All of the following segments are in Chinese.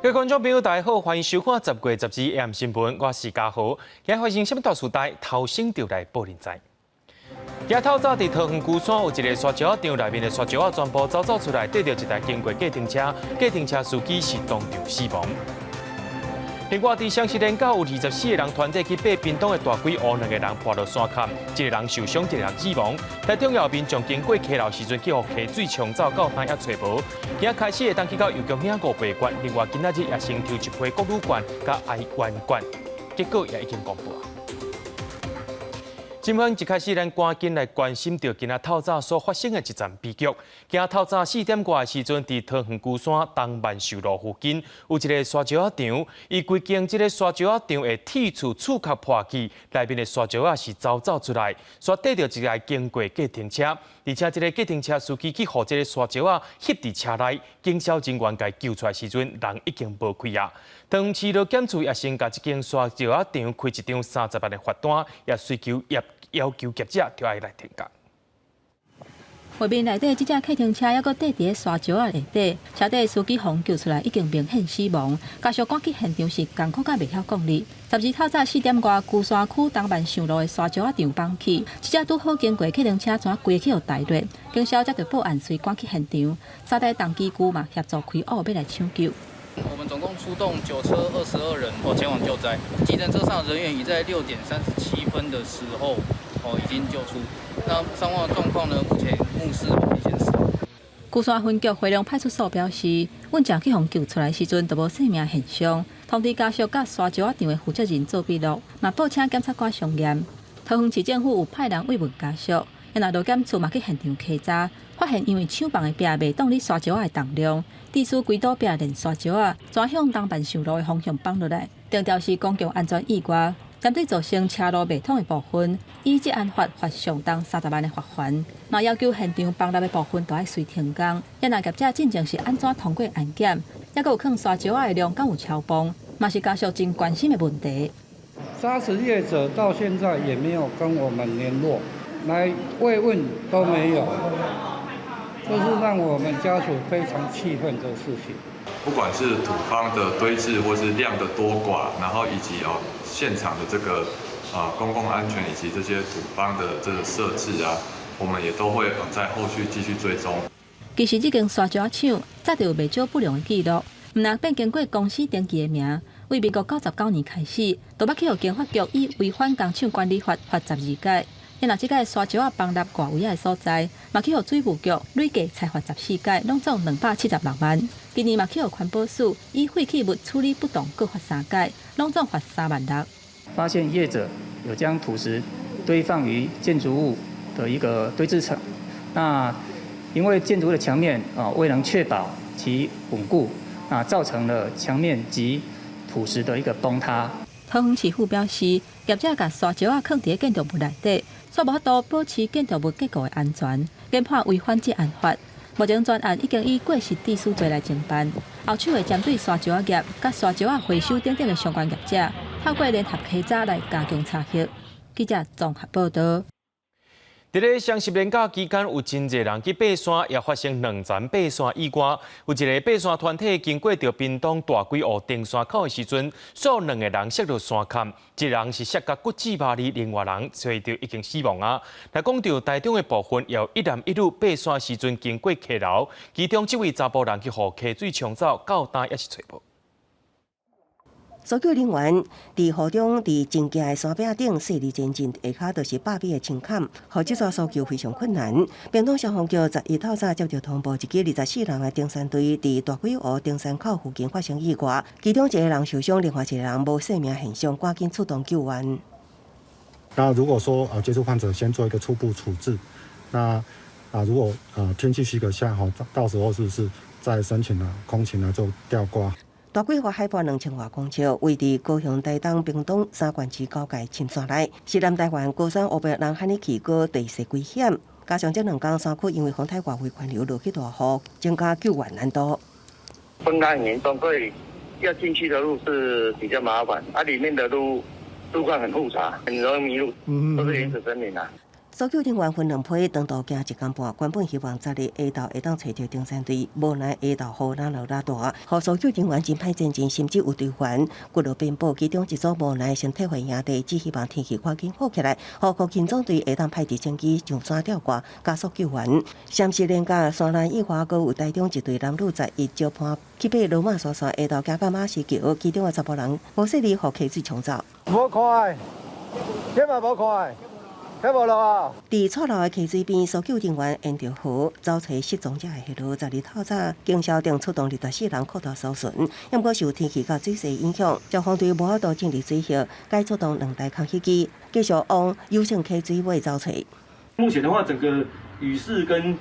各位观众朋友，大家好，欢迎收看10月12 AM 新闻，我是嘉豪。今日发生什么大事代？头先就来报人知。今透早伫桃园龟山有一个沙石场内面的沙石全部走出来，对着一台经过计程车，计程车司机是当场死亡。另外，伫湘西连港有24个人团体去爬屏东的大鬼湖，2个人破落山坎，一个人受伤，一个人死亡。台中后面从经过溪流时阵，去互溪水冲走，到今也找无。今日开始会当去到邮局领5倍券，另外今仔日也先抽1批国旅券甲爱玩券，结果也已经公布啊。新闻一开始，咱赶紧来关心到今仔透早所发生的一桩悲剧。今仔透早4点外的时阵，伫桃园龟山东万寿路附近有一个沙石场，伊规间这个沙石场的铁柱厝壳破去，内面的沙石是走出来，煞缀着一台经过计程车，而且这个计程车司机去互这个沙石翕伫车内，警消人员甲救出来时阵，人已经无开啊。桃园市路检处也先甲这间沙石场开一张30万的罚单，也随求要求业者就爱来停工。画面内底这架客停车还阁缀伫沙石内底，车底司机互救出来已经明显死亡。家属赶去现场是艰苦甲袂晓讲理。12透早4点外，龟山区东万寿路的沙石场放起，一架拄好经过客停车全规去互带落，警消接到报案，随赶去现场，3台重机具嘛协助开挖要来抢救。我们总共出动9车22人前往救灾，急诊车上人员已在6点37分的时候已经救出。那伤亡状况呢？目前目视危险死亡。龟山分局惠良派出所表示，阮正去互救出来时阵，都无生命现象，通知家属甲沙石场的负责人做笔录，嘛报请检察官上验。桃园市政府有派人慰问家属，因为路检处嘛去现场稽查，发现因为抢房的壁袂挡哩沙石的重量，地势规堵壁连沙石转向东万寿路的方向放落来，定调是公共安全意外。针对造成车路袂通的部分，以即案罚上当30万的罚款，嘛要求现场崩塌的部分都要随停工。因业者进前是安怎通过安检，也有藏沙石的量敢有超崩，嘛是家属真关心的问题。砂石业者到现在也没有跟我们联络，来慰问都没有，这是让我们家属非常气愤的事情。不管是土方的堆置，或是量的多寡，然后以及现场的这个公共安全以及这些土方的这个设置啊，我们也都会在后续继续追踪。其实这间沙石厂早就有袂少不良的记录，毋但变经过公司登记的名，为民国99年开始，都捌去互经法局以违反工厂管理法罚12届。因若即个沙石崩塌外围的所在，嘛去互水务局累计裁罚14届，拢总276万。今年嘛去互环保署以废弃物处理不当，各罚3届，拢总罚3万6。发现业者有将土石堆放于建筑物的一个堆置层，那因为建筑物的墙面未能确保其稳固，造成了墙面及土石的一个崩塌。桃园市府表示，业者甲沙石放伫建筑物内底，煞无法度保持建筑物结构的安全，研判违反这案法。目前专案已经以过失致死罪来侦办，后续会针对沙石业、甲沙石回收等等的相关业者，透过联合稽查来加强查核。记者综合报道。伫咧双十连假期间，有真侪人去爬山，也发生2层爬山意外。有一个爬山团体经过着屏东大鬼湖登山口的时阵，所2个人摔落山坎，一人是摔到骨折麻痹，另外人随着已经死亡啊。来讲到台中的部分，有1男1女爬山时阵经过溪流，其中1位查甫人去互溪水冲走，到今也是找无。搜救人员伫河中伫真惊的山壁顶细力前进，下骹就是百米的深坎，互这座搜救非常困难。屏东消防局11透早接到通报，一支24人的登山队伫大鬼湖登山口附近发生意外，其中1个人受伤，另外1个人无生命现象，赶紧出动救援。那如果说接触患者先做一个初步处置，那如果天气许可下到时候是不是再申请空勤做吊挂？大鬼湖海拔2000多公尺，位伫高雄、台东、屏东3县市交界深山内，是南台湾高山500人罕尼去过地势危险。加上这2天山区因为风台外围环流落去大雨，增加救援难度。风浪很严重，所以要进去的路是比较麻烦，里面的路况很复杂，很容易迷路，都是原始森林啊。搜救人员分2批，长途行1天半，原本希望昨日下昼会当找到登山队，无奈下昼雨落大，互搜救人员真歹前进，甚至有队员骨落边部，其中一组无奈先退回营地，只希望天气赶紧好起来，互国勤总队会当派直升机上山吊挂，加速救援。闪失连假，山南义华阁有台中一队男女11招攀去爬罗马山下昼行到马石桥，其中的10人无细力互溪水冲走。无快，今嘛无快。睇无落啊！伫错路的溪水边，搜救人员沿着河找找失踪者的下落。昨日透早，警消定出动24人扩大搜寻，不过受天气甲水势影响，消防队无法度进入水域，该出动2台空袭机，继续往有性溪水尾找找。目前的话，整个雨势跟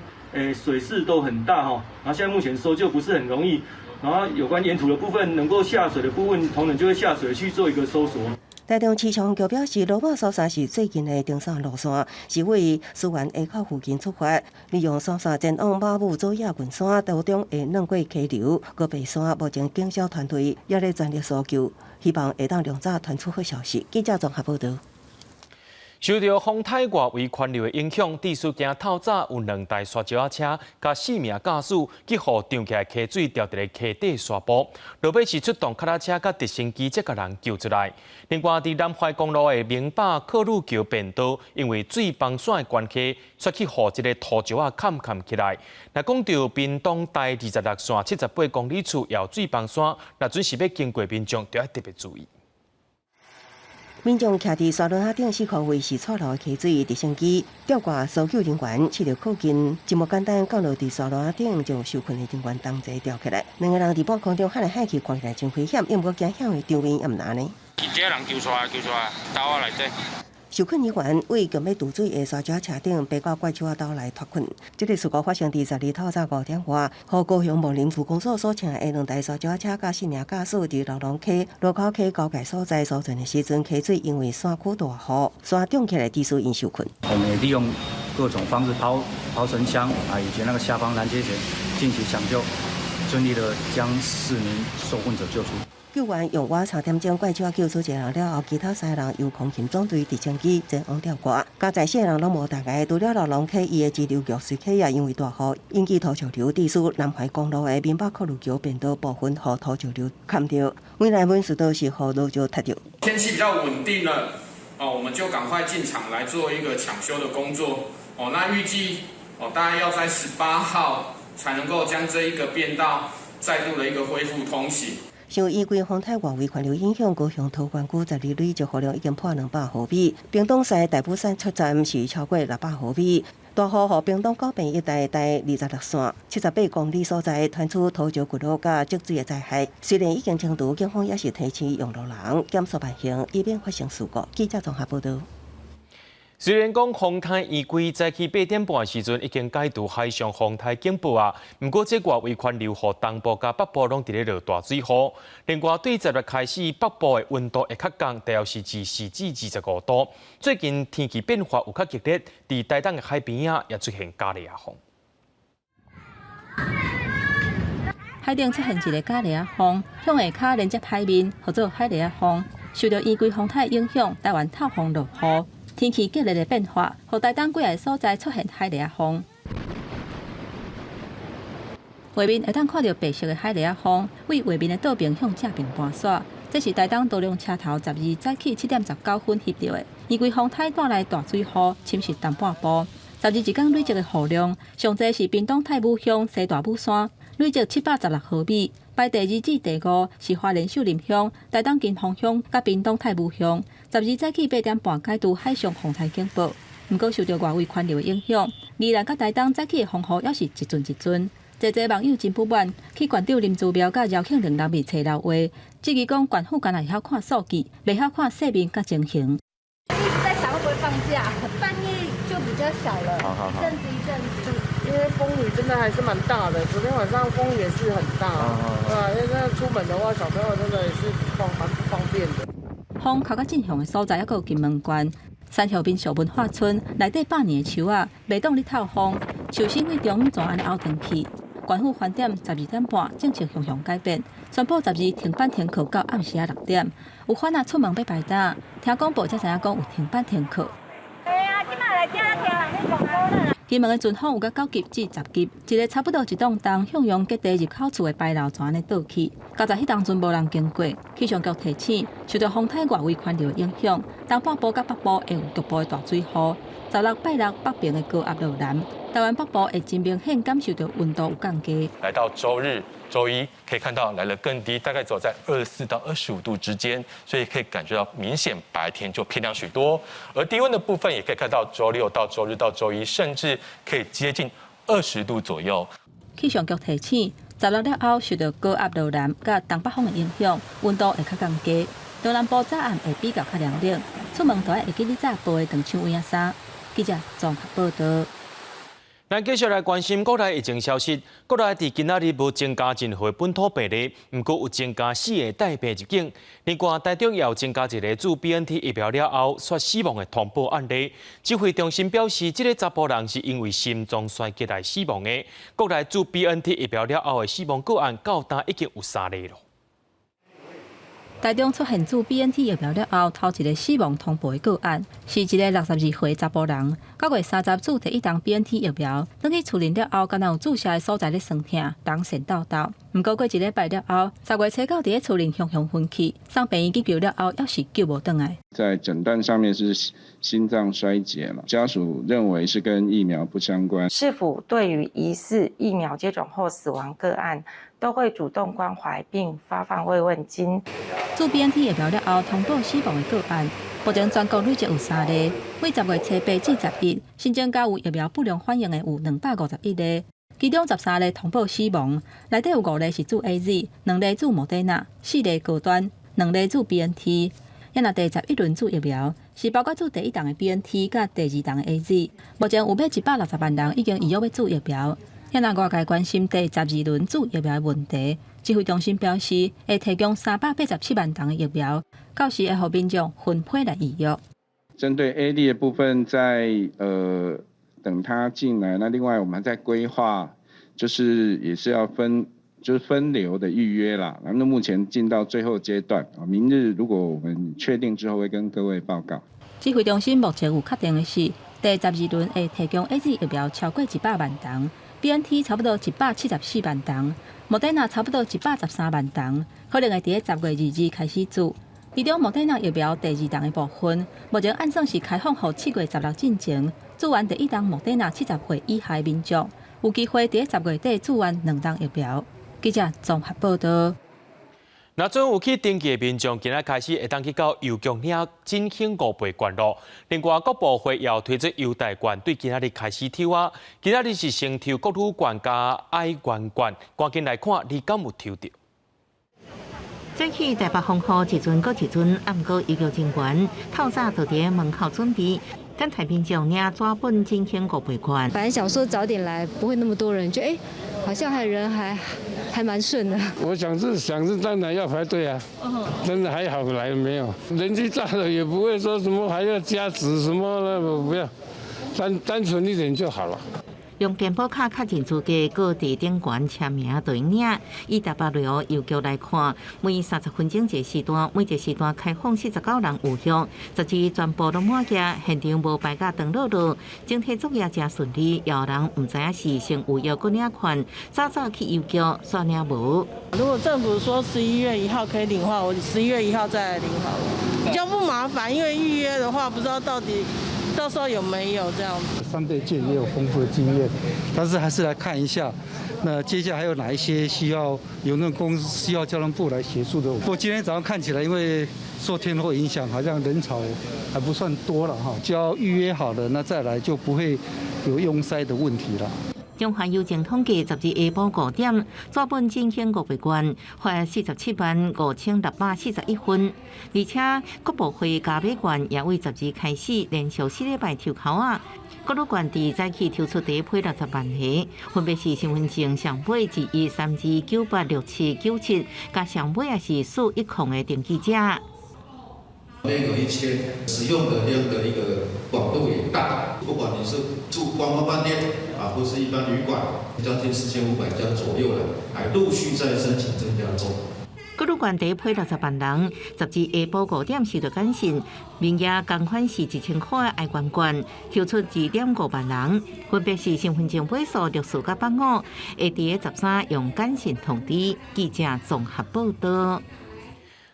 水势都很大哈，然后现在目前搜救不是很容易，然后有关沿途的部分能够下水的部分，同仁就会下水去做一个搜索。台中气象局表示，罗马山山是最近的登山路线，是为思源下口附近出发，利用山线前往马武左亚群山，途中会弄过溪流、过爬山。目前警消团队也在全力搜救，希望会当量早传出好消息。记者综合报道。受到风太外围环流的影响，地属今透早有2台沙石车甲4名驾驶去互涨起来溪水掉伫咧溪底沙坡，落尾是出动脚踏车甲直升机才甲人救出来。另外，伫南怀公路的明霸克鲁桥便道，因为水崩线的关系，煞去互一个土石坎起来。若讲到屏东台26线78公里处也有水崩线，若准是要经过民众，就要特别注意。民众徛伫沙轮下顶4块位是错路的溪水，直升机吊挂搜救人员试着靠近，一幕简单降落伫沙轮下顶，将受困的人员同齐吊起来。2个人伫半空中喊来喊去，看起来真危险，因无惊险的场面也毋难呢。这个人救出来，倒啊内底。受困人员为强要渡水的沙石车顶，爬到怪树仔斗来脱困。这个事故发生伫12透早5点外，和高雄木林区公所所请的2台沙石车甲4名驾驶伫六龙溪路口溪交界所在所在的时阵，溪水因为山区大雨，山涨起来，地势因受困。我们也利用各种方式抛绳枪啊，以及那个下方拦截绳进行抢救，顺利的将4名受困者救出。救援用约3点钟，怪手救出1人了后，其他3人由空勤总队直升机前往吊挂。加在4人拢无大碍，除了六龙溪伊的支流玉水溪也因为大雨引起土石流，地属南怀公路的明北克鲁桥便道部分和土石流砍掉，未来本事都是和路就塌掉。天气比较稳定了，我们就赶快进场来做一个抢修的工作。那预计大概要在18号才能够将这一个便道再度的一个恢复通行。受依规风台外围环流影响，高雄桃园区12累积雨量已经破200毫米，屏东西大埔山出站是超过600毫米。大雨予屏东高屏一带26线78公里所在传出土石骨落甲积水的灾害。虽然已经清除，警方也是提醒用路人减速慢行，以免发生事故。记者综合报道。虽然讲风台依规早起8点半时阵已经解除海上风台警报啊，不过这外围环流和东部甲北部拢伫咧落大水雨。另外，对10月开始，北部的温度会较降，大约是14至25度。最近天气变化有较激烈，伫台东的海边啊也出现假利亚风。海顶出现一个假利亚风，向下骹连接海面，号做海利亚风。受到依规风台影响，台湾透风落雨。天气激烈的变化，予台东几个所在出现海利亚风。画面会当看到白色的海利亚风，为画面的倒边向正边搬徙。这是台东多辆车头12早起7点19分翕到的。依规风台带来大水雨，侵蚀东半部。12一天累积的雨量，上侪是屏东太武乡西大武山累积716毫米。排第2至第5是花莲秀林乡、台东金峰乡、甲屏东太武乡。12早起8点半解除海上风台警报，不过受到外围环流的影响，宜兰甲台东早起的风雨也是一阵一阵。侪网友真不满，去县长林志苗甲姚庆玲人面找留话，质疑讲县府敢会晓看数据，袂晓看细面甲情形。一直在想会不会放假，半夜就比较小了，一阵子。因为风雨真的还是蛮大的，昨天晚上风也是很大，对吧？因为那出门的话，小朋友真的也是蛮不方便的。风靠较正向的所在，还有金门县、三桥滨小文化村内底100年的树啊，袂当咧透风，树身为中全安尼凹转去。县府翻点12点半正式向改变，宣布12停班停课到暗时6点。有番仔出门要排单，听广播才知影讲有停班停课。哎呀，即摆来金门的阵风有甲9级至10级，一个差不多1栋栋向阳隔地入口厝的牌楼全的倒去。较早迄当阵无人经过，气象局提醒，受到风台外围环流的影响，东北部甲北部会有局部的大水雨。16、拜六北平的高压路南，台湾北部会真明显感受到温度有降低。来到周日、周一，可以看到来了更低，大概走在24到25度之间，所以可以感觉到明显白天就偏凉许多。而低温的部分也可以看到，周6到周日到周一，甚至可以接近20度左右。气象局提醒，16了后受到高压路南甲东北风的影响，温度会较降低。东南部早暗会比较较凉冷，出门都要会记你早备长袖衣衫。记者综合报道。咱继续来关心国内疫情消息。国内伫今仔日无增加任何本土病例，不过有增加4个带病入境。另外，台中也有增加一个注 BNT 疫苗了后却死亡的通报案例。指挥中心表示，这个查甫人是因为心脏衰竭来死亡的。国内注 BNT 疫苗了后的死亡个案到今已经有3例了。台中出现注 BNT 疫苗了后，头一个死亡通报的个案，是一个62岁查甫人。9月30注第1档 BNT 疫苗，等去厝邻了后，敢若有注射的所在咧酸痛、人神叨叨。不过过1礼拜了后，10月初9伫咧厝邻雄雄昏去，送病院急救了后，要是救无倒来。在诊断上面是心脏衰竭了，家属认为是跟疫苗不相关。市府对于疑似疫苗接种后死亡个案，都会主动关怀并发放慰问金。注 BNT 疫苗了后，通报死亡的个案，目前全国累计有3例。为10月初8至11，新增加有疫苗不良反应的有251例，其中13例通报死亡，内底有5例是注 AZ， 2例注莫德纳，4例高端，2例注 BNT。也若第11轮注疫苗是包括注第1档的 BNT 甲第2档的 AZ。目前有约160万人已经预约要注疫苗。也若外界关心第12轮注疫苗的问题，指挥中心表示会提供387万档的疫苗，到时会让民众分批来预约。针对 AD 的部分在，等它进来，那另外我们在规划，就是也是要分流的预约啦。那目前进到最后阶段，明日如果我们确定之后，会跟各位报告。指挥中心目前有确定的是，第12轮会提供 AZ 疫苗超过100万档。BNT 差不多174万档，莫德纳差不多113万档，可能会伫10月22日开始注。其中莫德纳疫苗第2档的部分，目前按算是开放予7月16进前，注完第1档莫德纳70岁以下的民众，有机会伫10月底注完2档疫苗。记者综合报道。那准有去登记的民众，今仔开始会当去到邮局领振兴5倍券咯。另外，各部会也推出优待券，对今仔日开始抽啊。今仔日是先抽国旅券加爱元券，赶紧来看你敢有抽到。早起台北风雨一阵搁一阵，暗过邮局人员透早就伫门口准备。跟台民众领抓本振兴5倍券。本来想说早点来，不会那么多人，就好像人还蛮顺的。我想是当然要排队啊，真的还好来没有，人气大了也不会说什么还要加值什么的，不要，单纯一点就好了。用健保卡确认资格，各地点员签名就用领。以台北旅游邮局来看，每30分钟一个时段，每一个时段开放49人有效，12全部都满额，现场无排甲长路路，整体作业真顺利。有人唔知影是先有约过领券，早去邮局算领无。如果政府说11月1号可以领的话，我11月1号再来领好了，比较不麻烦，因为预约的话不知道到时候有没有这样子。3倍券也有丰富的经验，但是还是来看一下，那接下来还有哪一些需要邮政公司需要交通部来协助的。不过今天早上看起来，因为受天候影响，好像人潮还不算多了哈，只要预约好了，那再来就不会有拥塞的问题了。中华邮政统计12日下晡5点，抓本振兴5倍券发475641份，而且各部会加码券也为12日开始连续4礼拜抽口啊。各路券伫早起抽出第一批60万个，分别是身份证上尾是132986797，加上尾也是4100的登记者。边有1000，使用的量的一个广度也大，不管你是住观光饭店啊，或是一般旅馆，将近4500家左右了，还陆续在申请增加中。各路县地批60万人，12下晡5点收到简讯，名额同款是1000块的爱冠冠，抽出2.5万人，分别是身份证尾数64甲85，下伫个13用简讯通知。记者综合报道。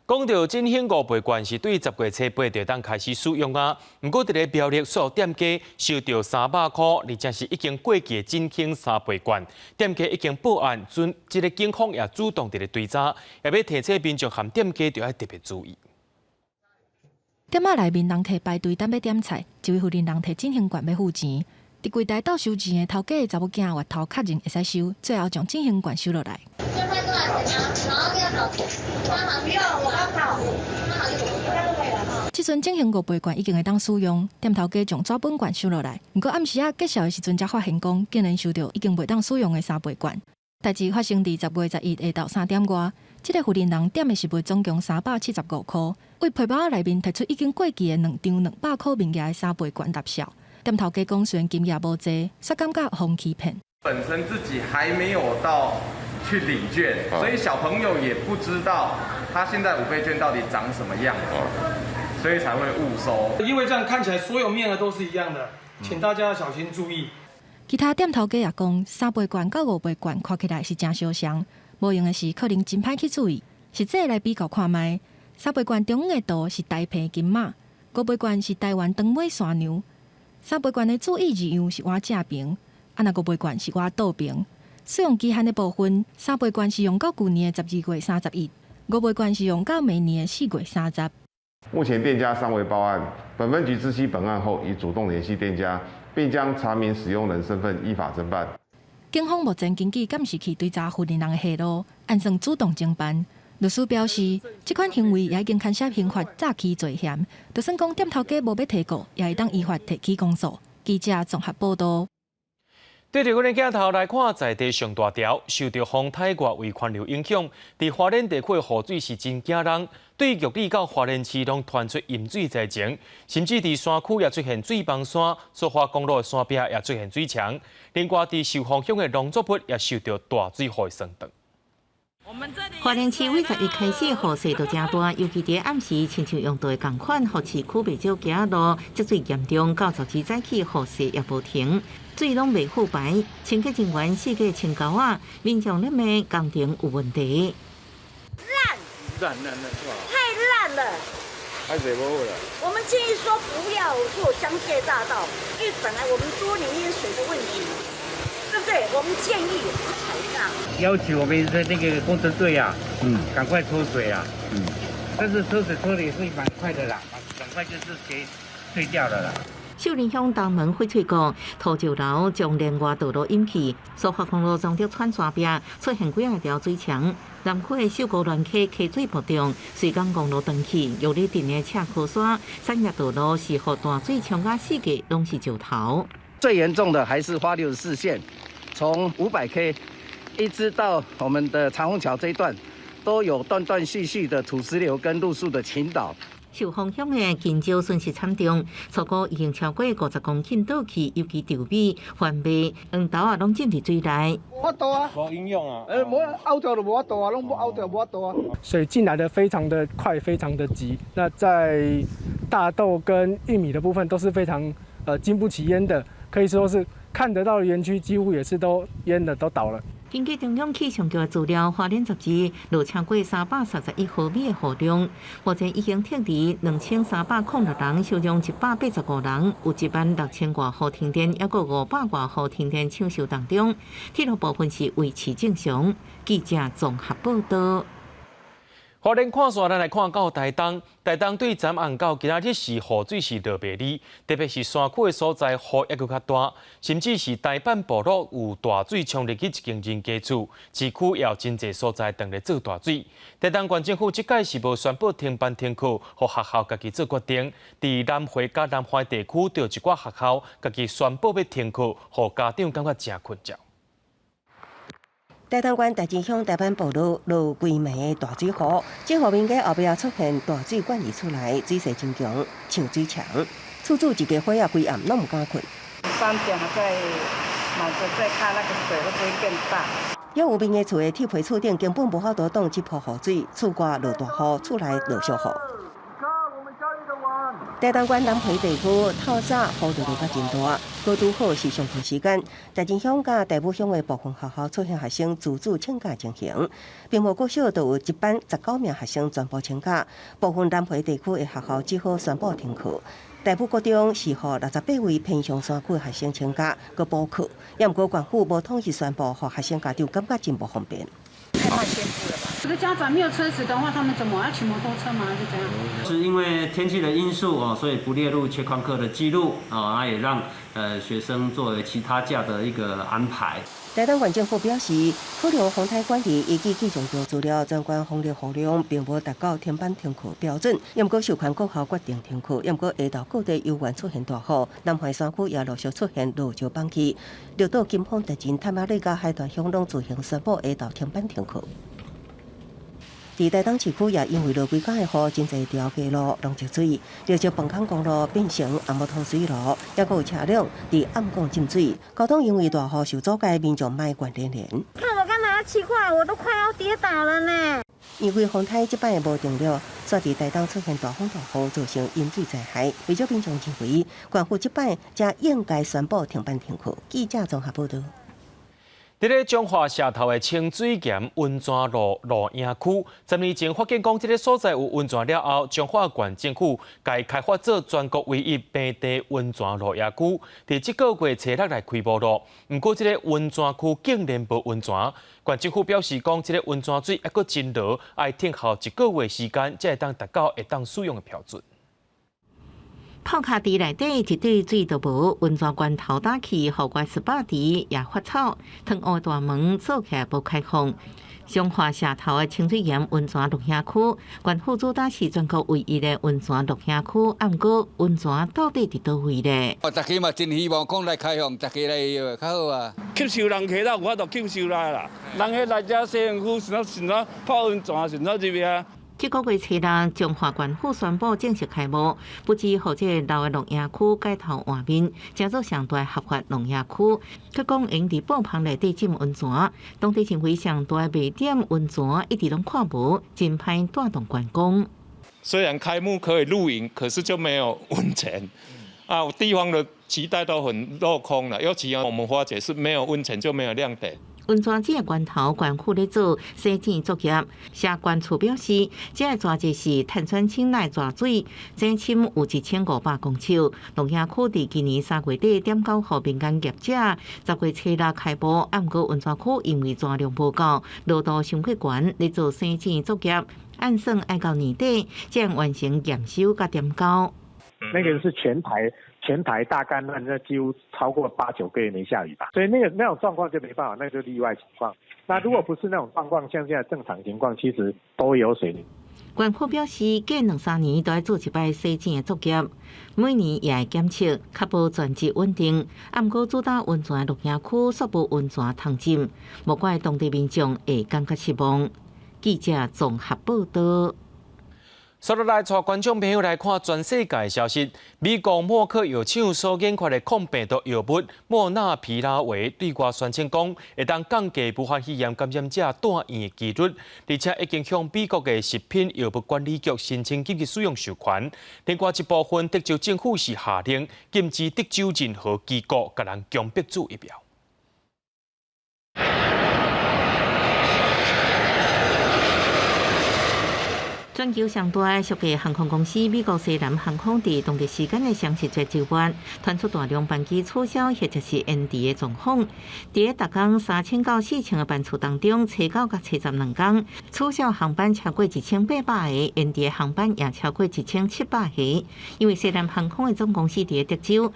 讲到振兴5倍券是对10月初8就当开始使用啊，不过伫个标力所有店家收到300块，而且是已经过期的振兴3倍券，店家已经报案，这个警方也主动伫个追查，也要提醒民众和店家就要特别注意。店仔内面人客排队等要点菜，一位妇人人摕振兴券要付钱，伫柜台倒收钱的头家的查某囝外头确认会使收，最后将振兴券收落来。即阵振兴5倍券已经会当使用，店头家将纸本券收落来。不过暗时揭晓的时阵，才发现讲竟然收到已经袂当使用的3倍券。代志发生伫10月11下昼3点外，这个妇人人点的是卖总共375块，为皮包仔内面提出已经过期的2张200块名额的3倍券纳销。店头家讲虽然金额无济，却感觉互欺骗。本身自己还没有到去领券，所以小朋友也不知道他现在5倍券到底长什么样子，所以才会误收。因为这样看起来所有面额都是一样的，请大家要小心注意。其他店头家也讲，3倍券甲5倍券看起来是真相像，无用的是可能真歹去注意。实际来比较看卖，3倍券中央的图是台北金马，5倍券是台湾长尾山牛。3倍券的注意字样是画正边，那5倍券是画倒边。使用期限的部分，3倍券是用到去年的12月31，5倍券是用到明年的4月30。目前店家尚未报案，本分局知悉本案后，已主动联系店家，并将查明使用人身份依法侦办。警方目前根据监视器追查妇人人的下落，按算主动侦办。律师表示，这款行为也已经牵涉刑法诈欺罪嫌，就算讲店头家无要提告，也会当依法提起公诉。记者综合报道。对着阮的镜头来看，在地上大条受到风台外围环流影响，伫花莲地区的雨水是真惊人，对玉里到花莲市拢传出淹水灾情，甚至伫山区也出现水崩山，苏花公路的山壁也出现水墙，另外伫受风向的农作物也受到大水害损等。花莲市为11开始雨势就真大，尤其伫暗时，亲像用到的共款，互市区袂少行路积水严重，到12早起雨势也无停，水拢未复排，清洁人员四界清沟啊，民众认为工程有问题。烂，太烂了。还是不会了。我们建议说不要做香榭大道，因为本来我们多年淹水的问题，对不对？我们建议不采纳。要求我们的那个工程队啊，赶快抽水啊，但是抽水抽的也是蛮快的啦，赶快就是给退掉了啦。秀林乡东门翡翠谷土石流将连外道路淹去，苏花公路中竹川山壁出现几啊条水墙。南区的秀谷乱溪溪水暴涨，水港公路断去，玉里镇的赤科山产业道路是互大水冲甲四界拢是石头。最严重的还是花64线，从500K 一直到我们的长虹桥这一段，都有断断续续的土石流跟路树的倾倒。受风向的金蕉损失惨重，粗估已经超过50公顷倒去，尤其稻米、番麦、黄豆啊，拢浸伫水内。无法度啊，无营养啊，无凹掉就无法度啊，拢无凹掉无法度啊。水进来的非常的快，非常的急。那在大豆跟玉米的部分都是非常经不起淹的，可以说是看得到的园区几乎也是都淹了，都倒了。根据中央气象局的资料，花莲12落超过331毫米的雨量，目前已经停伫2306人，受伤185人，有16000外户停电，也有500外户停电抢修当中，铁路部分是维持正常。记者综合报道。花莲看线，咱来看到台东。台东对昨暗到今仔日是雨水是落袂离，特别是山区的所在，雨也佫较大，甚至是台板部落有大水冲入去一间人家厝，市区也有真侪所在当咧做大水。台东县政府即届是无宣布停班停课，互学校家己做决定。伫南回甲南华地区，就一寡学校家己宣布要停课，互家长感觉真困扰。台东县大金乡台板部落落规暝的大水雨，这后面个后壁出现大水灌溢出来，水势真强，像水墙。厝厝一家伙仔规暗拢唔敢困。3点还在忙着在看那个水会不会更大。也有民个厝的铁皮厝顶根本无法度挡这波雨水，厝外落大雨，厝内落小雨。台东县南皮地区透早雨就落甲真大，高拄好是上课时间。大金乡甲大武乡的部分学校出现学生自主请假情形，并无国小就有一班19名学生全部请假，部分南皮地区的学校只好宣布停课。大埔高中是予68位偏乡山区的学生请假，佮补课，也毋过县府无统一宣布，予学生家长感觉真不方便。太慢宣布了吧？这个家长没有车子的话，他们怎么要骑摩托车吗？是这样？是因为天气的因素哦，所以不列入缺旷课的记录啊，那也让学生作为其他假的一个安排。台东县政府表示，考量风台管理以及气象局资料，相关风力雨量并无达到停班停课标准。也毋过授权各校决定停课，也毋过下昼各地悠然出现大雨，南环山区也陆续出现落石崩起。绿岛、金峰、德仁、太麻里甲海端乡拢自行宣布下昼停班停课。伫台东市区也因为落几天的雨，真侪条街路拢积水，就从崩坑公路变成暗木通水路，也有车辆伫暗巷进水。交通因为大雨受阻碍，民众埋怨连连。看我刚才要骑过来，我都快要跌倒了呢。因为风台这摆无定了，煞伫台东出现大风大雨，造成淹水灾害。为咗民众认为，县府这摆才应该宣布停班停课。记者综合报道。伫咧彰化社头的清水岩温泉路路影区，10年前发现讲这个所在有温泉了后，彰化县政府该开发做全国唯一平地温泉路影区，伫这个月初6来开幕咯。不过，这个温泉区竟然无温泉，县政府表示讲，这个温泉水还阁真热，要停候1个月时间，才会当达到会当使用的标准。泡卡池内底一滴水都无，温泉罐头打起，户外18池也发臭，汤湖大门做起来无开放。彰化社头的清水岩温泉露营区，县府主打是全国唯一的温泉露营区，啊，毋过温泉到底伫倒位咧？大家嘛真希望讲来开放，大家来较好啊。吸收人客啦，有法度吸收来啦。人客来遮西洋区，想泡温泉，想入遐。这个月初6，彰化县府宣布正式开幕，不止互这老的农业区改头换面，加做上大合法农业区。佮讲用伫布棚内底浸温泉，当地认为上大卖点温泉一直拢看无，真歹带动观光。虽然开幕可以露营，可是就没有温泉啊，地方的期待都很落空了。尤其我们花姐是没有温泉就没有亮点。温泉这个源头，县府咧做洗钱作业。社管处表示，这个抓节是碳酸氢钠抓水，整深有1500公尺。农业区伫今年3月底点9号民间业者10月初6开播，啊，毋过温泉区因为抓量无够，路度伤过悬，咧做洗钱作业，按算要到年底才能完成验收甲点交。那个是全台大干旱，那几乎超过8、9个月没下雨吧，所以那种状况就没办法，那就例外情况。那如果不是那种状况，像现在正常情况，其实都会有水利。县府表示，隔2-3年都要做一摆洗钱的作业，每年也会检测，确保全质稳定。啊，毋过主打温泉露营区煞无温泉通浸，无怪当地民众会感觉失望。记者综合报道。接落来，带观众朋友来看全世界的消息。美国默克药厂所研发的抗病毒药物莫纳皮拉韦对外宣称讲，会当降低武汉肺炎感染者住院的几率，而且已经向美国的食品药物管理局申请紧急使用授权。另外一部分，德州政府是下令禁止德州任何机构甲人强迫注疫苗。全球上大的属地航空公司美国西南航空伫当地时间的17日周末传出大量班机取消或者是延迟的状况。伫咧逐工3000到4000个班次当中，初9甲初12天取消航班超过1800个，延迟的航班也超过1700个。因为西南航空的总公司伫咧德州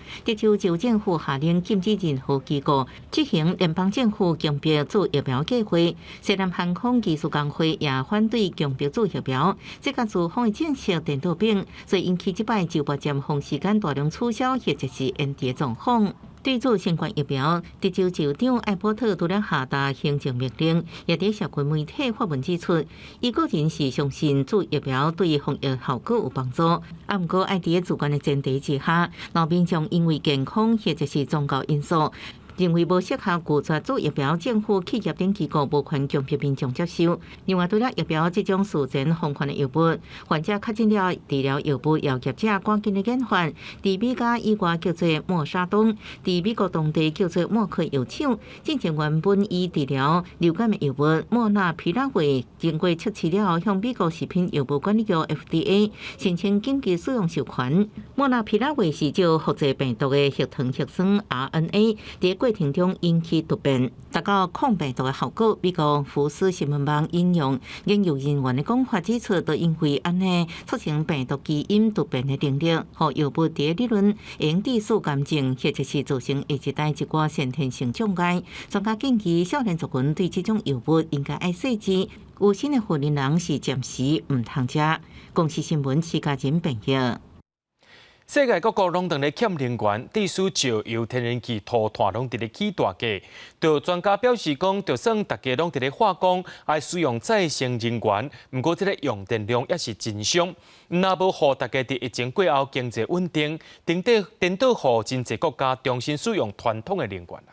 州政府下令禁止任何机构执行联邦政府强迫做疫苗计划。西南航空技术工会也反对强迫做疫苗。这甲自防疫政策颠倒病，所以引起这摆周末尖峰时间大量取消或者是延迟的状况。对做新冠疫苗，德州州长艾伯特除了下达行政命令，也伫社群媒体发文指出，伊个人是相信做疫苗对防疫效果有帮助。啊，毋过爱伫主观的前提之下，老民众因为健康或者是宗教因素，认为无适合拒绝做疫苗，政府、企业等机构无权强迫民众接受。另外，除了疫苗这种事前封款的药物，患者确诊了治疗药物要业者赶紧的研发，伫美加以外叫做莫沙东，伫美国当地叫做默克药厂，进前原本以治疗流感的药物莫纳皮拉韦，经过测试了后，向美国食品药物管理局 FDA 申请紧急使用授权。莫纳皮拉韦是照复制病毒的血糖核酸 RNA， 在过程中引起突变，达到抗病毒的效果。美国福斯新闻网引用研究人员的讲法指出，就因为安尼促成病毒基因突变的能力，和药物在理论用致数感症，或者是造成下一代一寡先天性障碍。专家建议少年族群对这种药物应该爱细致，有新的护龄人是暂时唔通食。公司新闻徐家仁评论。世界各国拢在欠能源，地属石油、天然气、土炭拢在起大价。就专家表示讲，就算大家拢在化工，爱使用再生能源，不过这个用电量也是真伤。若无互大家伫疫情过后经济稳定，颠倒互真济国家重新使用传统的能源啊。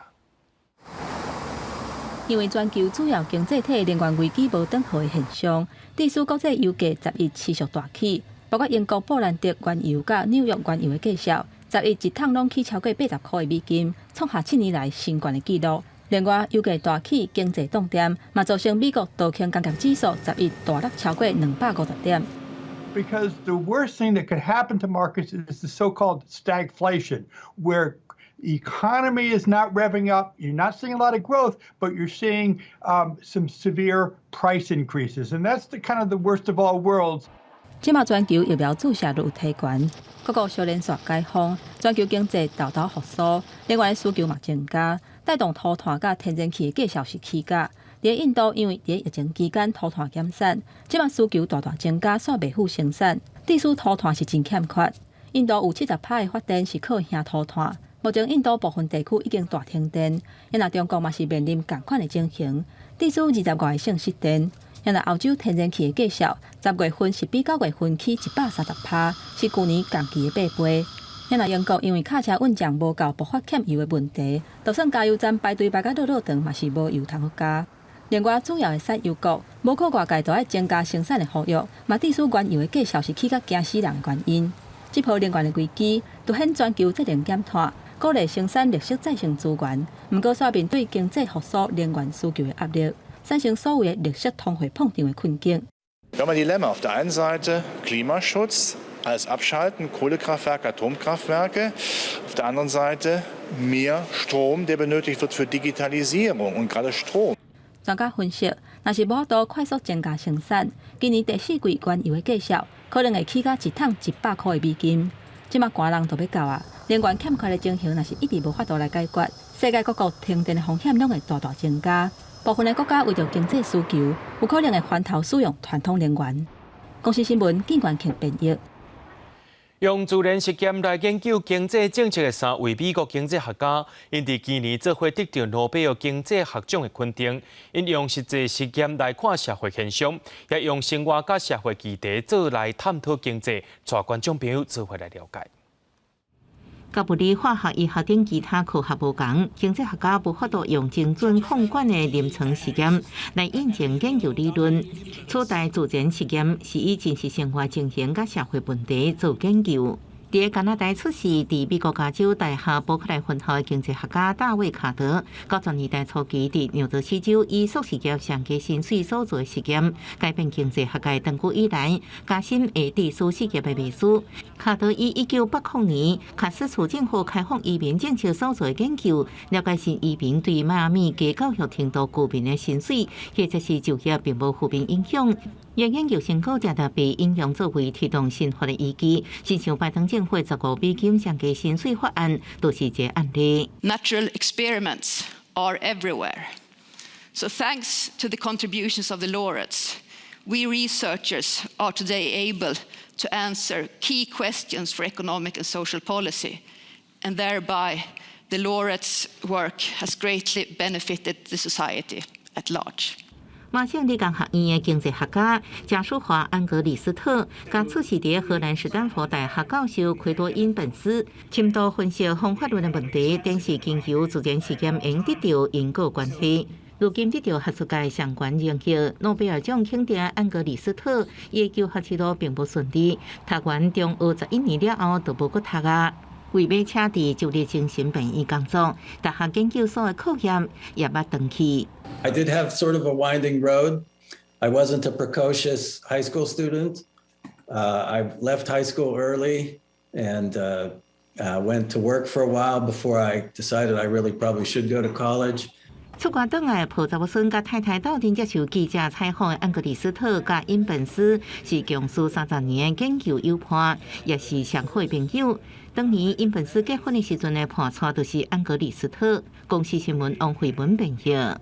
因为全球主要经济体能源危机无转好的现象，地属国际油价10月持续大起。包括英国布兰特原油甲纽约原油的计数，10月一桶拢起超过80块的美金，创下7年来新高的纪录。另外，油价大起，经济冻点，嘛造成美国道琼工业指数10月大落超过250点。Because the worst thing that could happen to markets is the so-called stagflation, where economy is not revving up. You're not seeing a lot of growth, but you're seeing some severe price increases, and that's the kind of the worst of all worlds. 即马全球疫苗注射率有提悬，各国小连续解封，全球经济豆豆复苏，另外需求嘛增加，带动土炭甲天然气的价数是起价。伫印度，因为伫疫情期间土炭减产，即马需求大大增加，煞袂赴生产，地属土炭是真欠缺。印度有70%的发电是靠乡土炭，目前印度部分地区已经大停电，因那中国嘛是面临同款的情形，地属20外省失电。因那澳洲天然气的价数，10月份是比9月份起130%，是去年同期的8倍。因那英国因为卡车运将无够爆发欠油的问题，就算加油站排队排甲落长，嘛是无油通好加。另外，主要的产油国，无可外界都爱增加生产的呼吁，嘛地属原油的价数是起甲惊死人的原因。这波能源的危机，凸显全球责任减碳，鼓励生产绿色再生资源，不过煞面对经济复苏、能源需求的压力。产生所谓的绿色通货膨胀的困境。Wir haben ein Dilemma. Auf der einen Seite Klimaschutz, alles abschalten, Kohlekraftwerke, Atomkraftwerke. Auf der anderen Seite mehr Strom, der benötigt wird für Digitalisierung und gerade Strom. 专家分析，若是无法度快速增加生产，今年第4季原油的价数可能会起到一桶100块的美金。即马寒人都要到啊，能源欠缺的情形若是一直无法度来解决，世界各国停电的风险拢会大大增加。部分的国家为着经济需求，有可能会翻头使用传统能源。公司新闻建元庆编译。用自然实验来研究经济政策的3位美国经济学家，因伫今年做伙得到诺贝尔经济学奖的肯定。因用实际实验来看社会现象，也用生活甲社会议题做来探讨经济，带观众朋友做伙来了解。甲物理、化学、医学等其他科学无同，经济学家无法度用精准控管的临床实验来印证研究理论。取代自然实验是以真实生活情形甲社会问题做研究。伫加拿大出世，伫美国加州大学伯克莱分校的经济学家大卫卡德，90年代初期伫纽泽西州以硕士级上加薪水所做的实验，改变经济学界长久以来加薪的地区事业的秘书。卡德以1980年卡斯楚政府开放移民政策所做的研究，了解新移民对迈阿密低教育程度居民的薪水，或者是就业并无负面影响。研究成果正特被应用作为推动新法的依据，亲像拜登政府15美金上加薪水法案，就是一个案例。Natural experiments are everywhere. So thanks to the contributions of the laureates, we researchers are today able to answer key questions for economic and social policy, and thereby the laureates' work has greatly benefited the society at large. 麻省理工学院的经济学家贾淑华·安格里斯特，甲出席伫荷兰斯坦福大学教授奎多因本斯，深度分析方法论的问题，展示经由自然实验应得到因果关系。如今得到学术界相关荣誉，诺贝尔奖肯定安格里斯特研究学之路并不顺利，读完中学11年了后就无搁读啊。为要车伫就业精神病院工作，大学研究所的课业也捌断去。I did have sort of a winding road. I wasn't a precocious high school student. I left high school early and went to work for a while before I decided I really probably should go to college. 出国倒来，抱查某孙甲太太斗阵接受记者采访的安格里斯特甲因本斯是共事30年的研究友伴，也是上好的朋友。当年因本斯结婚的时阵的伴娶就是安格里斯特。公司新闻王慧文评论。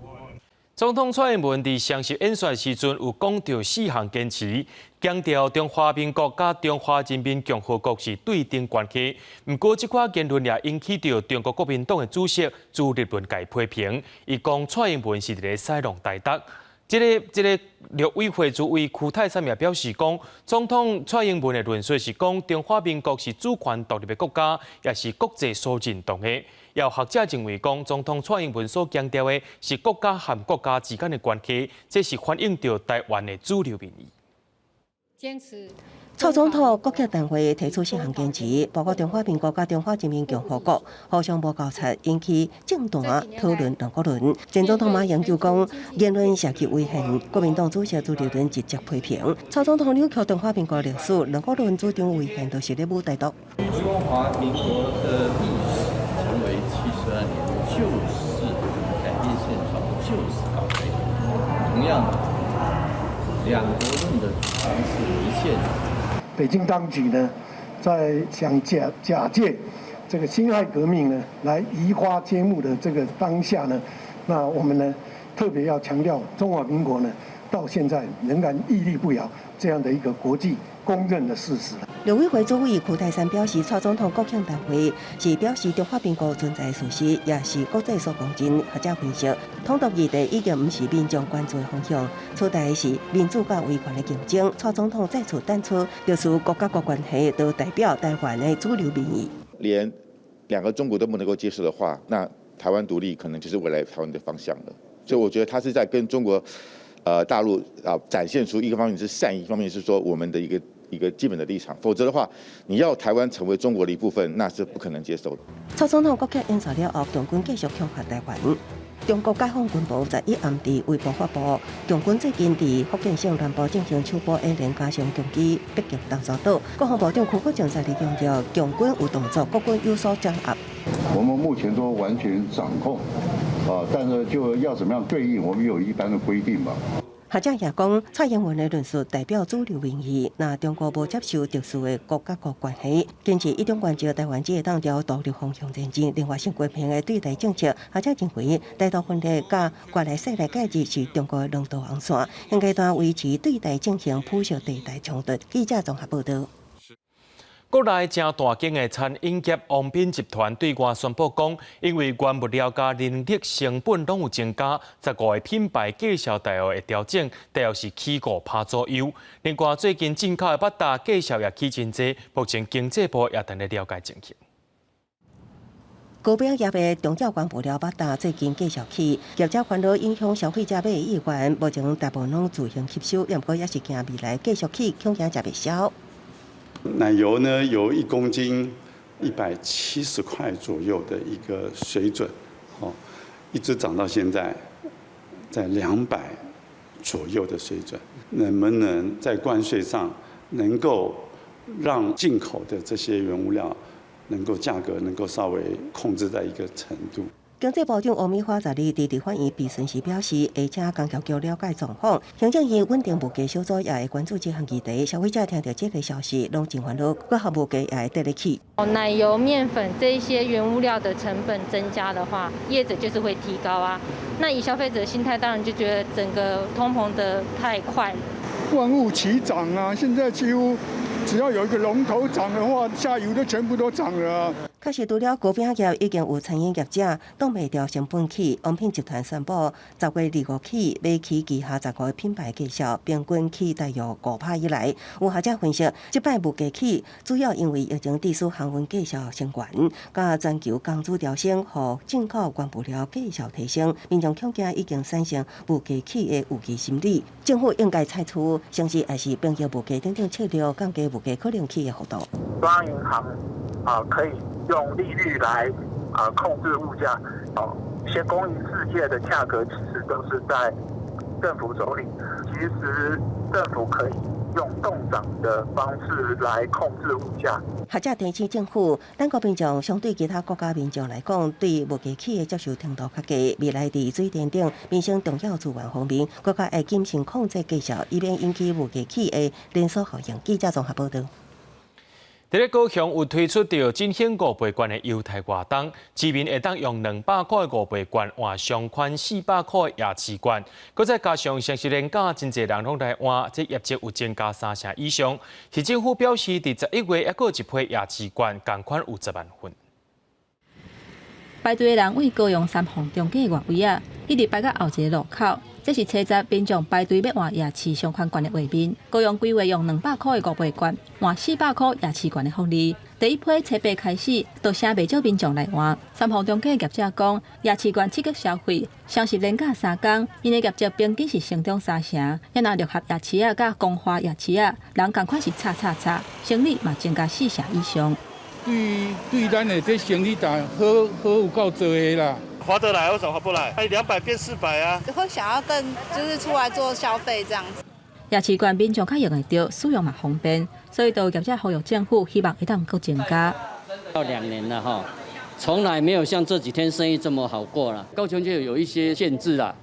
总统蔡英文伫双十演说时阵有讲到4项坚持，强调中华民国甲中华人民共和国是对等关系。不过，这款言论也引起到中国国民党的主席朱立伦界批评，伊讲蔡英文是一个西洋大德。这个陆委会主委邱泰山也表示讲，总统蔡英文的论述是讲中华民国是主权独立的国家，也是国际所认同的。也有学者认为讲，总统蔡英文所强调的是国家和国家之间的关系，这是反映到台湾的主流民意。坚持。蔡总统国庆大会提出4项坚持，包括中华民国甲中华人民共和国互相无交叉，引起政坛讨论两国论。前总统马英九讲言论涉及危险，国民党主席朱立伦直接批评。蔡总统扭曲中华民国历史，两国论主张危险，都是咧舞台独。中华民国的历史成为72年，就是改变现状，就是搞这个。同样的，两国论的主张是违宪的。北京当局呢，在想假借这个辛亥革命呢，来移花接木的这个当下呢，那我们呢特别要强调，中华民国呢到现在仍然屹立不摇这样的一个国际公认的事实。陆委会主委邱泰山表示，蔡总统国庆大会是表示中华民国存在的事实，也是国际所公认。学者分析，统独议题已经不是民众关注的方向，取代是民主甲威权的竞争。蔡总统再次点出，就是国家国关系都代表台湾的主流民意。连2个中国都不能够接受的话，那台湾独立可能就是未来台湾的方向了。所以我觉得他是在跟中国大陆展现出一个方面是善意，一方面是说我们的一个基本的立场，否则的话，你要台湾成为中国的一部分，那是不可能接受的。蔡总统国庆演说了后，中军继续恐吓台湾。中国解放军部11暗伫微博发布，中军最近伫福建省南部进行秋波演练，加强攻击北极东沙岛。国防部长邱国正在力强调，共军有动作，国军有所掌握。我们目前都完全掌控，但是就要怎么样对应，我们有一般的规定吧。学者也讲，蔡英文的论述代表主流民意，那中国无接受特殊的国家国关系，坚持一中关照台湾只会当朝独立方向前进。另外，性公平的对待政策，学者认为大道分裂甲国内势力介入是中国的两道红线，现阶段维持对待进行普设地带冲突。记者综合报道。国内正大间的餐饮业王品集团对外宣布讲，因为原物料加人力成本拢有增加，15个品牌介绍大约会调整，大约是起5%左右。另外，最近进口的八大介绍也起真济，目前经济部也正在了解情形。高标业的中药原物料八大最近介绍起，业者烦恼影响消费者买的意愿，目前大部分拢自行吸收，不过也是惊未来继续起，恐惊食袂消。奶油呢，由1公斤170块左右的一个水准，一直涨到现在在200左右的水准。能不能在关税上能够让进口的这些原物料能够价格能够稍微控制在一个程度？经济部长王美花昨日伫立法院备询时表示，会请工调局了解状况，行政院稳定物价小组也会关注这项议题。消费者听到这个消息，拢真烦恼，各项物价也会得得起。奶油、面粉这一些原物料的成本增加的话，业者就是会提高啊。那以消费者心态，当然就觉得整个通膨的太快了。万物齐涨啊！现在几乎只要有一个龙头涨的话，下游的全部都涨了啊。确实，除了糕饼业，已经有餐饮业者挡袂住成本起。王品集团宣布，10月25起，要起旗下10个品牌绩效平均起大约5%以来。有学者分析，即摆物价起，主要因为疫情致使航运绩效升悬，甲全球工资调升，互进口原物料绩效提升。民众恐惊已经产生物价起的预期心理。政府应该采取像是还是并用物价等策略，降低物价可能起的幅度。中央银行可以用利率来控制物价，一些公营事业的价格其实都是在政府手里。其实政府可以用动涨的方式来控制物价。学者提醒政府，咱国民众相对其他国家民众来讲，对物价起的接受程度较低。未来伫水电等民生重要资源方面，国家会谨慎控制绩效，以免引起物价起的连锁效应。记者综合报道。伫咧高雄有推出着振兴5倍券的优待活动，市民会当用200块的5倍券换上款400块的夜市券，搁再加上城市连假，真侪人拢来换，这业绩有增加3成以上。市政府表示，伫11月还有一批夜市券，共款有10万份。排队的人为高雄3凤中街外围啊，一直排到后一个路口。这是车站民众排队要换夜市相关券的画面。高雄规划用200块的5倍券换400块夜市券的福利。第一批车八开始，就声袂少民众来换。3凤中街业者讲，夜市券刺激消费，双十连假3天，因的业绩平均是成长3成。也若六合夜市啊，甲光华夜市啊，人共款是差，生意嘛增加4成以上。对咱的这生意打好有够多的啦。划得来，为什么划不来？200变400啊！会想要更就是出来做消费这样子。夜市券民众较用得到，使用嘛方便，所以都业者呼吁政府希望会当够增加。到2年了哈，从来没有像这几天生意这么好过了。高雄就有一些限制啦，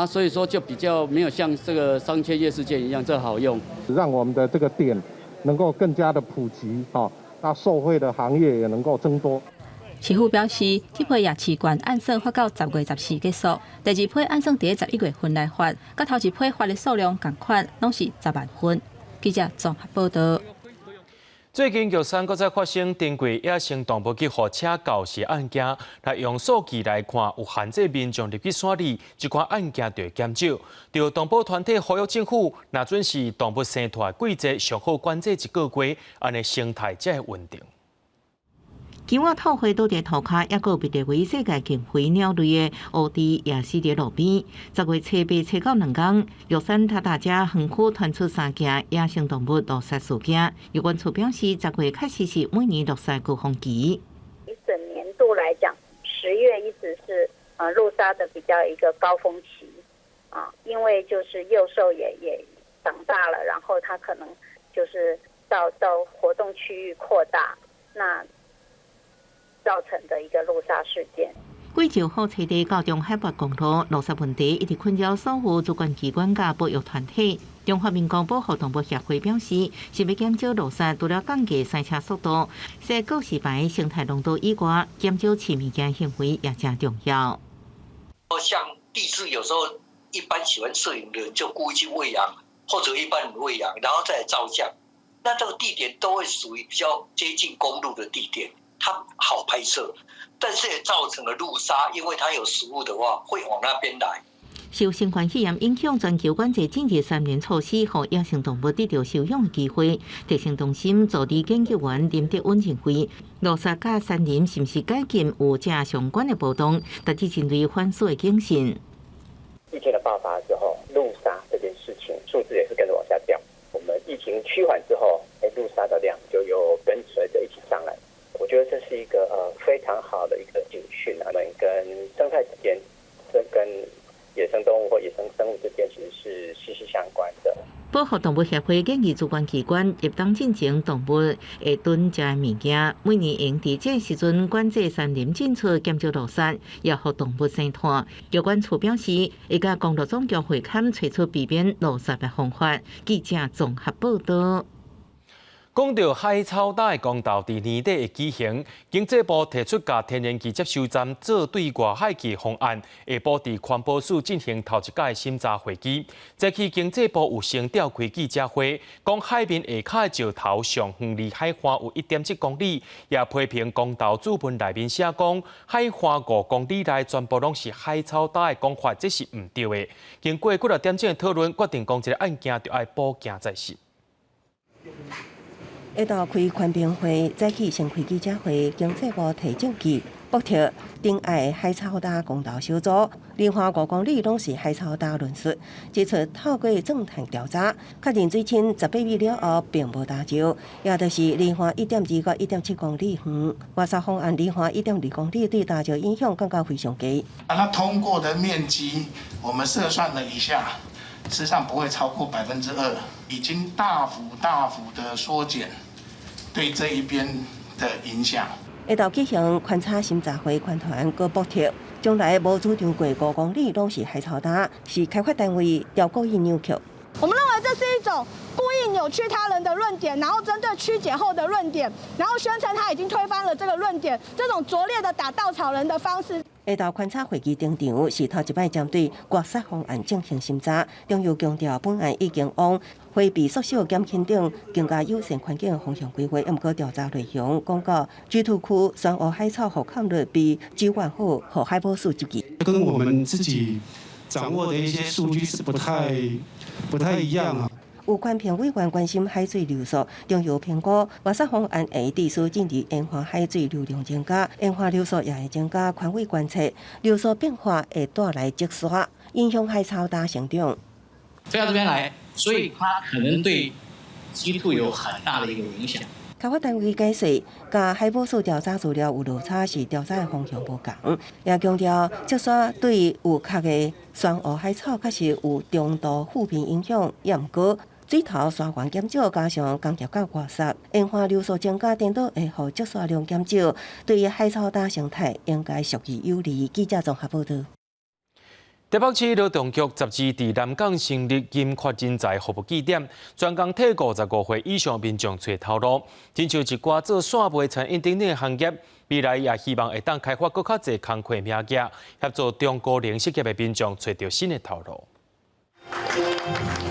所以说就比较没有像这个商圈夜市券一样这好用，让我们的这个点能够更加的普及那受惠的行业也能够增多。市府表示，这批夜市券按算发到10月14结束，第二批按算伫11月份来发，甲头一批发的数量同款，拢是10万份。记者综合报道。最近玉山搁再发生珍贵野生动物去火车肇事案件，来用数据来看，有限制民众入去山里，这款案件就会减少。就动保团体呼吁政府，若准是动物生态季节上好管制1个月，安尼生态才会稳定。今晚透花倒伫涂骹，抑个被列为世界近飞鸟类的乌鸝也死伫路边。10月初8、初92天，玉山塔大家园区传出3件野生动物落杀事件。有关处表示，10月确实是每年落杀高峰期。一整年度来讲，10月一直是路杀的比较一个高峰期因为就是幼兽也长大了，然后它可能就是到活动区域扩大，那造成的一个路杀事件。贵州火车地高中海拔公路路杀问题，一直困扰所有主管机关甲保育团体。中华民国保护动物协会表示，是要减少路杀，除了降低塞车速度，在告示牌生态浓度以外，减少饲物件行为也正重要。像地质有时候一般喜欢摄影的人就故意去喂养，或者一般人喂养，然后再来照相。那这个地点都会属于比较接近公路的地点。它好拍摄，但是也造成了路杀，因为它有食物的话，会往那边来。受新冠肺炎影响，全球管制禁止3年措施，让野生动物得到收养的机会。地生中心助理研究员林德稳认为，路杀甲山林是不是解禁有这相关的波动，但是针对反思的警醒。疫情的爆发之后，路杀这件事情数字也是跟着往下掉。我们疫情趋缓之后，路杀的量就有跟随着一起上来。我觉得这是一个非常好的一个警讯我们跟生态之间，跟野生动物或野生生物之间其实是息息相关的。保护动物协会建议主管机关入当进前动物会囤食的物件，每年用伫这时阵管制山林进出，减少路杀，也互动物生态。有关处表示，会甲公路总局会勘找出避免路杀的方法。记者综合报道。讲到海草岛的公投伫年底会举行，经济部提出甲天然气接收站做对外海气方案，下晡伫环保署进行头一届的审查会议。早起经济部有先召开记者会，讲海面下骹的石头上远离海岸有1.7公里，也批评公投主文内面写讲海岸5公里内全部拢是海草岛的讲法，这是唔对的。经过几多点钟的讨论，决定讲这个案件就要保证在先。下昼开宽屏会，早起先开记者会，经济部提证据，驳斥定爱海草岛公投小组连环5公里拢是海草岛论述，指出透过政坛调查，确认水深18米了后并无打潮，也就是连环1.2到1.7公里远，外沙方案连环1.2公里对打潮影响感觉非常低。它通过的面积，我们测算了一下，事实上不会超过2%，已经大幅的缩减对这一边的影响。下昼举行观察审查会，观团阁驳斥，将来无主张过5公里拢是海草岛，是开发单位要故意扭曲。我们认为这是一种故意扭曲他人的论点，然后针对曲解后的论点，然后宣称他已经推翻了这个论点，这种拙劣的打稻草人的方式。下昼观察会议登场是头一摆针对国策方案进行审查，中央强调本案已经往回避缩小减轻等更加友善环境的方向规划，不过调查内容讲到居土区酸蚵海草覆盖率比9万户和海保署积极，跟我们自己掌握的一些数据是不太一样啊。有关评委员关心海水流速，中央评估外沙方案会地区进入沿岸海水流量增加，沿岸流速也会增加。宽委观测流速变化会带来积沙，影响海草大成长。飞到这边来，所以它可能对基础有很大的一个影响。开发单位解释，甲海保署调查资料有落差，是调查的方向无同，也强调积沙对有壳的酸蚵海草确实有中度负面影响，也毋过。水头沙源减少，加上工业甲外杀，沿岸流速增加，颠倒会互积沙量减少，对于海草岛生态应该属于有利。记者综合报道。台北市劳动局12伫南港成立金缺人才服务据点，专工替55岁以上民众找头路。亲像一寡做线卖餐饮等的行业，未来也希望会当开发更较侪工课名额，协助中高龄失业的民众找到新的头路。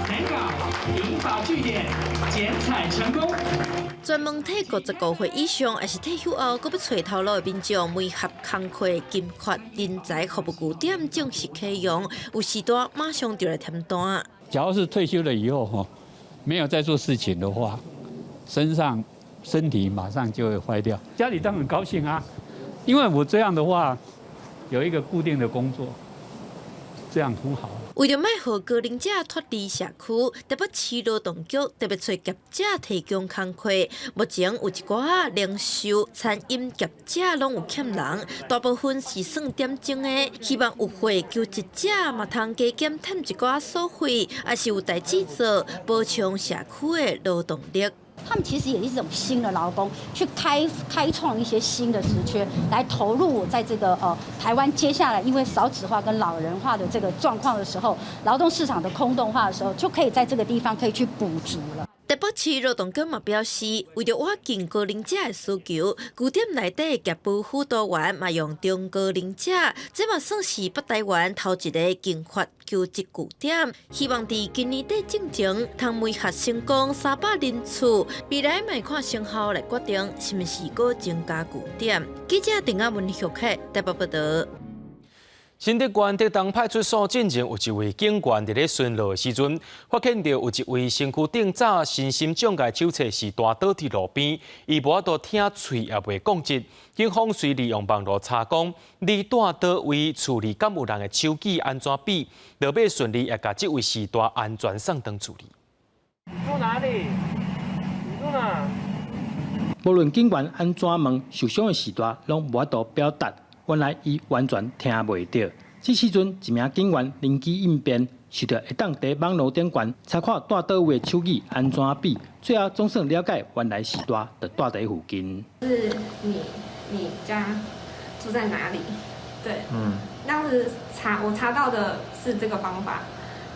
南港银发据点剪彩成功。专门替55岁以上，还是退休后，搁要找头路的民众，媒合工课金缺人才服务据点正式启用，有时段马上就来填单。假如是退休了以后没有在做事情的话，身体马上就会坏掉。家里当然很高兴啊，因为我这样的话有一个固定的工作，这样很好。为着卖互高龄者脱离社区，台北市劳动局特别找业者提供工课。目前有一寡零售、餐饮业者拢有欠人，大部分是算点钟的。希望有会求职者嘛通加减赚一寡所费，也是有代志做，补充社区的劳动力。他们其实也是一种新的劳工，去开创一些新的职缺，来投入在这个台湾接下来因为少子化跟老人化的这个状况的时候，劳动市场的空洞化的时候，就可以在这个地方可以去补足了。台北市劳动局嘛表示，为着挽紧高龄者的需求，据点内底的业务辅导员嘛用中高龄者，这嘛算是北台湾头一个金缺求职据点。希望伫今年底进前，通媒合成功300人次，未来卖看成效来决定是毋是搁增加据点。记者陈阿文许客台北报道。新德县德东派出所进前有一位警员伫咧巡逻的时阵，发现到有一位身躯顶早身心障碍手册是大倒伫路边，伊无法度听喙也袂讲直。警方随利用网络查讲，你住倒位处理敢有人的手机安怎比，落尾顺利也甲这位士大安全送登处理。住哪里？你住哪？无论警员安怎问，受伤的士大拢无法度表达。原来伊完全听袂到。这时阵，一名警员灵机应变，想到会当伫网络顶悬查看住倒位的手机安怎比，最后总算了解原来士大就住伫附近。是你家住在哪里？对，当时我查到的是这个方法，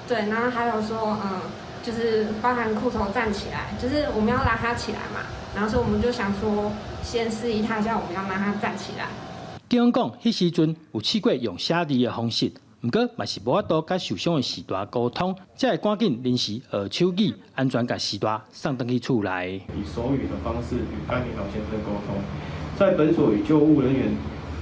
对，然后还有说，就是包含裤头站起来，就是我们要拉他起来嘛。然后所以我们就想说，先示意他一下，我们要让他站起来。警方讲，迄时阵有试过用写字的方式，不过嘛是无法度甲受伤的时代沟通，才会赶紧临时学手语，安全甲时代送回去厝内。以手语的方式与该名老先生沟通，在本所与救护人员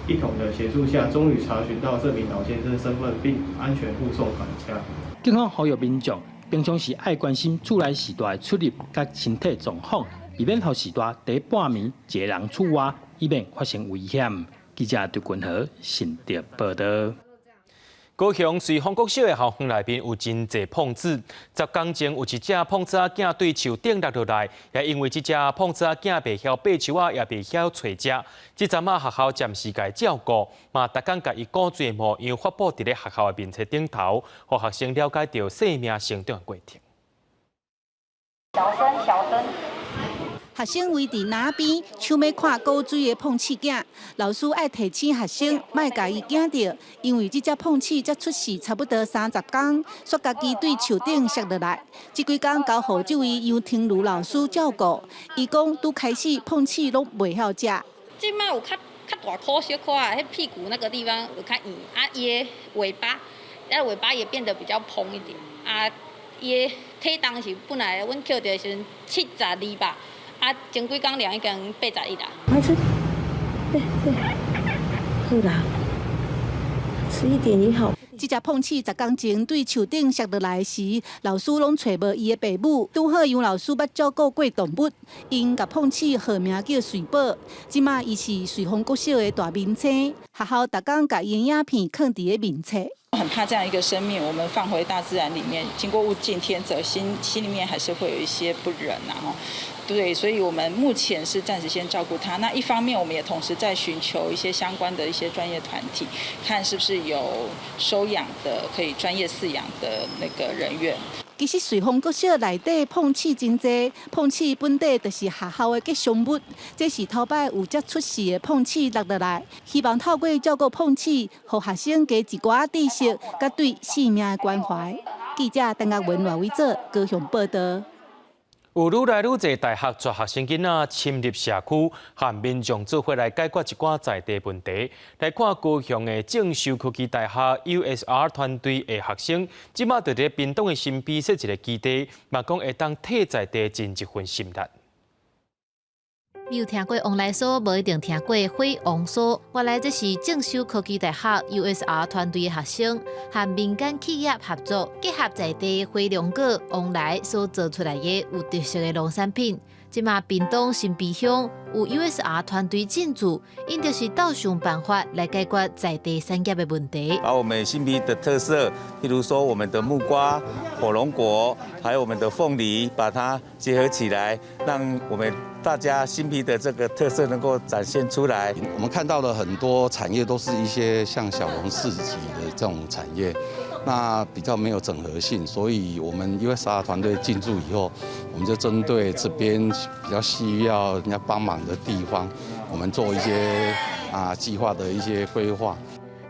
一同的协助下，终于查询到这名老先生身份，并安全护送返家。警方呼吁民众平常时爱关心厝内时代的出入甲身体状况，以免互时代第半暝一个人厝外，以免发生危险。记者对君和新竹报道。高雄随丰国小的校园内面有真侪碰子，10天前有一只碰子仔囝对树顶落来，也因为这只碰子仔囝袂晓爬树啊，也袂晓找食。这阵学校暂时甲伊照顾，嘛逐天甲伊古锥模样发布伫咧学校的面册顶头，互学生了解到生命成长的过程。小声。学生围伫那边，想要看古锥的碰刺囝，老师爱提醒学生，莫甲伊惊着，因为这只碰刺才出世差不多30天，说家己对树顶摔落来，这几天交予这位杨庭如老师照顾。伊讲，拄开始碰刺拢袂晓食。即摆有较大颗小颗啊，迄屁股那个地方有较圆啊，伊的尾巴，尾巴也变得比较蓬一点啊，伊的体重是本来阮捡到的时阵72吧。啊，前几天量已经81啦。快吃，对，好啦，吃一点也好。这只碰刺10天前对树顶摔落来时，老师拢找无伊的爸母，拄好杨老师捌照顾过动物，因甲碰刺号名叫水宝。即马伊是瑞丰国小的大名青，学校逐天甲伊影片放伫个名册。很怕这样一个生命，我们放回大自然里面，经过物竞天择，心里面还是会有一些不忍啊。对，所以我们目前是暂时先照顾他。那一方面，我们也同时在寻求一些相关的一些专业团体，看是不是有收养的、可以专业饲养的那个人员。其实瑞丰国小内底碰刺真济，碰刺本底就是学校的吉祥物，这是头摆有才出世的碰刺落落来，希望透过照顾碰刺，互学生加一寡知识，甲对生命的关怀。记者陈岳文、赖伟做高雄报道。有愈来愈侪大学輟学生囡仔侵入社区，和民众做伙来解决一寡在地问题。来看高雄的正修科技大学 USR 团队的学生，即马就伫屏东的新北设一个基地，嘛讲会当替在地尽一份心力。你有听过王来所，无一定听过辉王所。原来这是正修科技大学 USR 团队的学生，和民间企业合作，结合在地辉龙果、王来所做出来的有特色的农产品。即马屏东新北乡有 USR 团队进驻，因就是倒想办法来解决在地产业的问题。把我们新北的特色，譬如说我们的木瓜、火龙果，还有我们的凤梨，把它结合起来，让我们大家新北的这个特色能够展现出来。我们看到的很多产业都是一些像小农市集的这种产业，那比较没有整合性，所以我们 USR 团队进驻以后，我们就针对这边比较需要人家帮忙的地方，我们做一些计划的一些规划。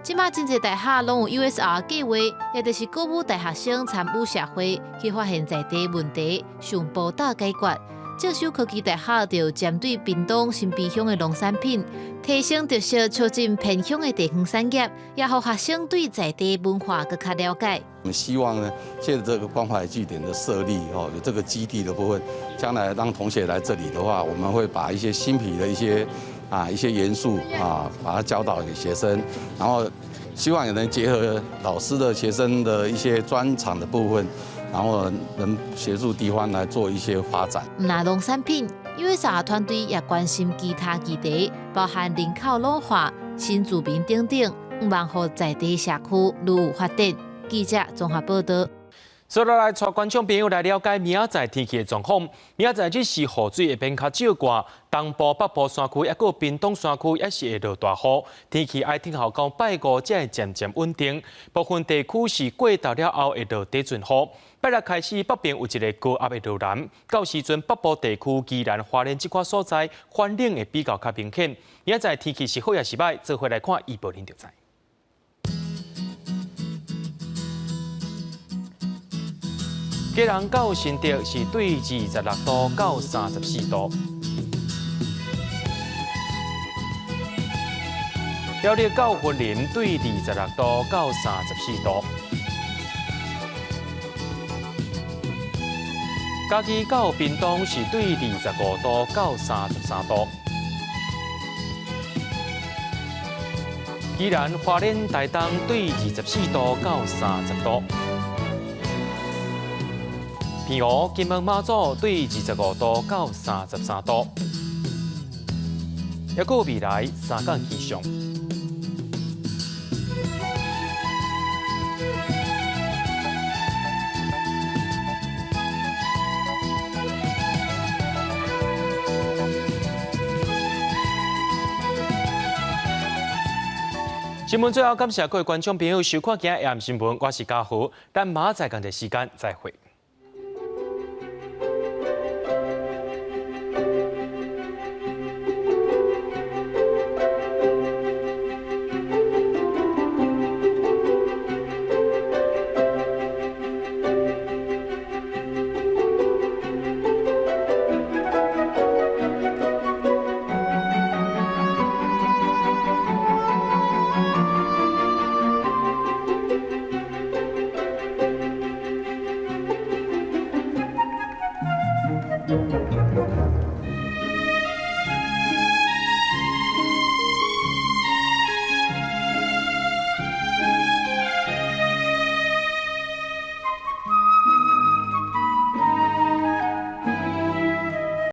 即马真侪大学拢有 USR 计划，也就是鼓舞大学生参与社会，去发现在地问题，想报道解决。正修科技大学就针对屏东新北乡的农产品，提升特色，促进偏乡的地方产业，也让学生对在地文化更加了解。我们希望呢，借着这个关怀据点的设立，有这个基地的部分，将来让同学来这里的话，我们会把一些新皮的一些元素把它教导给学生，然后希望也能结合老师的、学生的一些专长的部分。然后能协助地方来做一些发展。那农产品，USR 团队也关心其他议题，包含人口老化、新住民等等，希望让在地社区愈有发展。记者综合报道。所以来带观众朋友来了解明仔载天气的状况。明仔载日时雨水会变较少寡，东部、北部山区，还有屏东山区也是会落大雨。天气爱听候到拜五才会渐渐稳定。部分地区是过昼了后会落地阵雨。拜六开始，北边有一个高压会落南，到时阵北部地区、宜兰、花莲这块所在，反冷会比较较明显。明仔载天气是好也是歹，做伙来看预报，您就知。吉隆到新竹是对26度到34度。苗栗到云林对26度到34度。嘉义到屏东是对25度到33度。宜兰花莲台东对24度到30度。平湖金门马祖对25度到33度。还有未来3天气象。新闻最后，感谢各位观众朋友收看今日AM新闻，我是嘉豪，咱马仔同一时间再会。